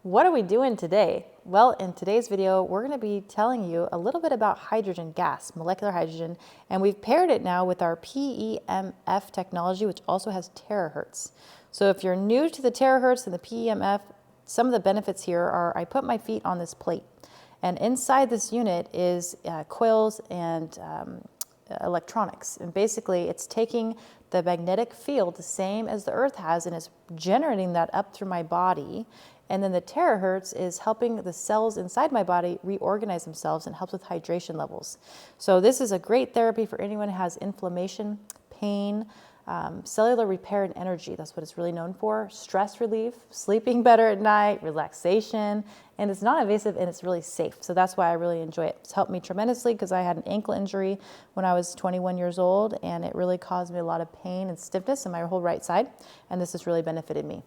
What are we doing today? Well, in today's video, we're going to be telling you a little bit about hydrogen gas, molecular hydrogen, and we've paired it now with our PEMF technology, which also has terahertz. So if you're new to the terahertz and the PEMF, some of the benefits here are I put my feet on this plate, and inside this unit is coils and electronics. And basically, it's taking the magnetic field, the same as the Earth has, and it's generating that up through my body. And then the terahertz is helping the cells inside my body reorganize themselves and helps with hydration levels. So this is a great therapy for anyone who has inflammation, pain, cellular repair and energy. That's what it's really known for. Stress relief, sleeping better at night, relaxation, and it's not invasive and it's really safe. So that's why I really enjoy it. It's helped me tremendously because I had an ankle injury when I was 21 years old, and it really caused me a lot of pain and stiffness in my whole right side, and this has really benefited me.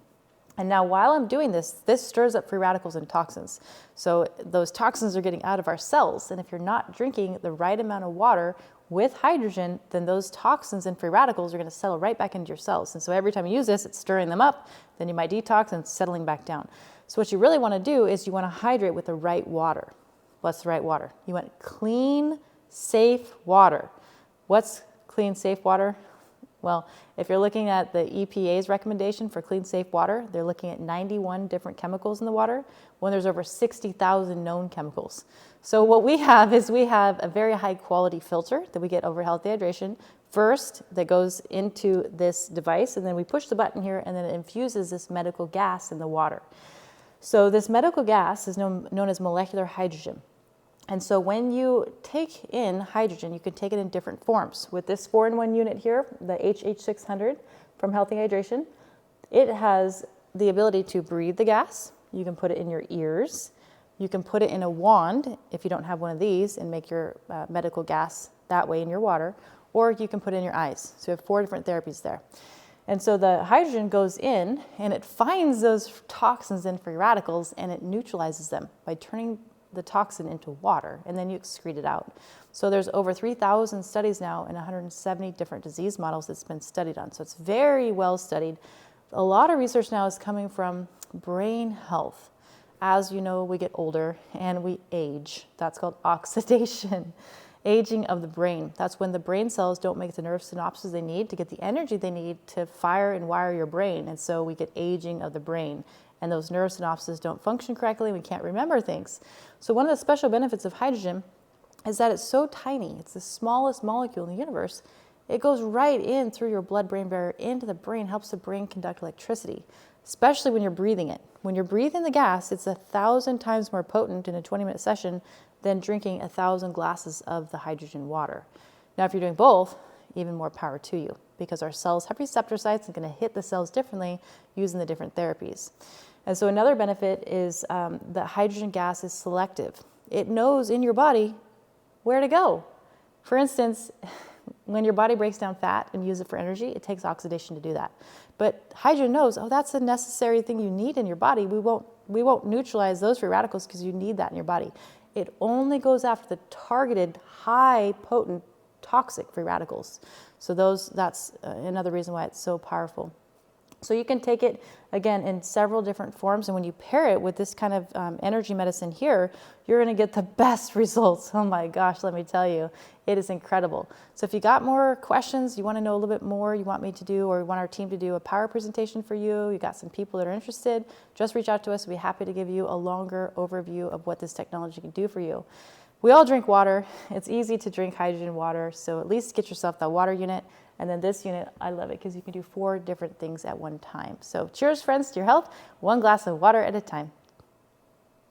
And now while I'm doing this, this stirs up free radicals and toxins. So those toxins are getting out of our cells. And if you're not drinking the right amount of water with hydrogen, then those toxins and free radicals are going to settle right back into your cells. And so every time you use this, it's stirring them up. Then you might detox and settling back down. So what you really want to do is you want to hydrate with the right water. What's the right water? You want clean, safe water. What's clean, safe water? Well, if you're looking at the EPA's recommendation for clean, safe water, they're looking at 91 different chemicals in the water when there's over 60,000 known chemicals. So what we have is we have a very high quality filter that we get over Healthy Hydration first that goes into this device, and then we push the button here and then it infuses this medical gas in the water. So this medical gas is known as molecular hydrogen. And so when you take in hydrogen, you can take it in different forms. With this 4-in-1 unit here, the HH600 from Healthy Hydration, it has the ability to breathe the gas. You can put it in your ears. You can put it in a wand if you don't have one of these and make your medical gas that way in your water, or you can put it in your eyes. So you have 4 different therapies there. And so the hydrogen goes in and it finds those toxins and free radicals and it neutralizes them by turning the toxin into water, and then you excrete it out. So there's over 3,000 studies now in 170 different disease models that's been studied on. So it's very well studied. A lot of research now is coming from brain health. As you know, we get older and we age. That's called oxidation, aging of the brain. That's when the brain cells don't make the nerve synapses they need to get the energy they need to fire and wire your brain. And so we get aging of the brain. And those nerve synapses don't function correctly, we can't remember things. So one of the special benefits of hydrogen is that it's so tiny. It's the smallest molecule in the universe. It goes right in through your blood-brain barrier into the brain, helps the brain conduct electricity, especially when you're breathing it. When you're breathing the gas, it's 1,000 times more potent in a 20-minute session than drinking 1,000 glasses of the hydrogen water. Now, if you're doing both, even more power to you, because our cells have receptor sites and going to hit the cells differently using the different therapies. And so another benefit is that hydrogen gas is selective. It knows in your body where to go. For instance, when your body breaks down fat and uses it for energy, it takes oxidation to do that. But hydrogen knows, oh, that's a necessary thing you need in your body. We won't neutralize those free radicals because you need that in your body. It only goes after the targeted, high potent, toxic free radicals. So that's another reason why it's so powerful. So you can take it, again, in several different forms, and when you pair it with this kind of energy medicine here, you're going to get the best results. Oh my gosh, let me tell you, it is incredible. So if you got more questions, you want to know a little bit more, you want me to do, or you want our team to do a power presentation for you, you got some people that are interested, just reach out to us. We'll be happy to give you a longer overview of what this technology can do for you. We all drink water. It's easy to drink hydrogen water, so at least get yourself that water unit. And then this unit, I love it because you can do 4 different things at one time. So cheers, friends, to your health, 1 glass of water at a time.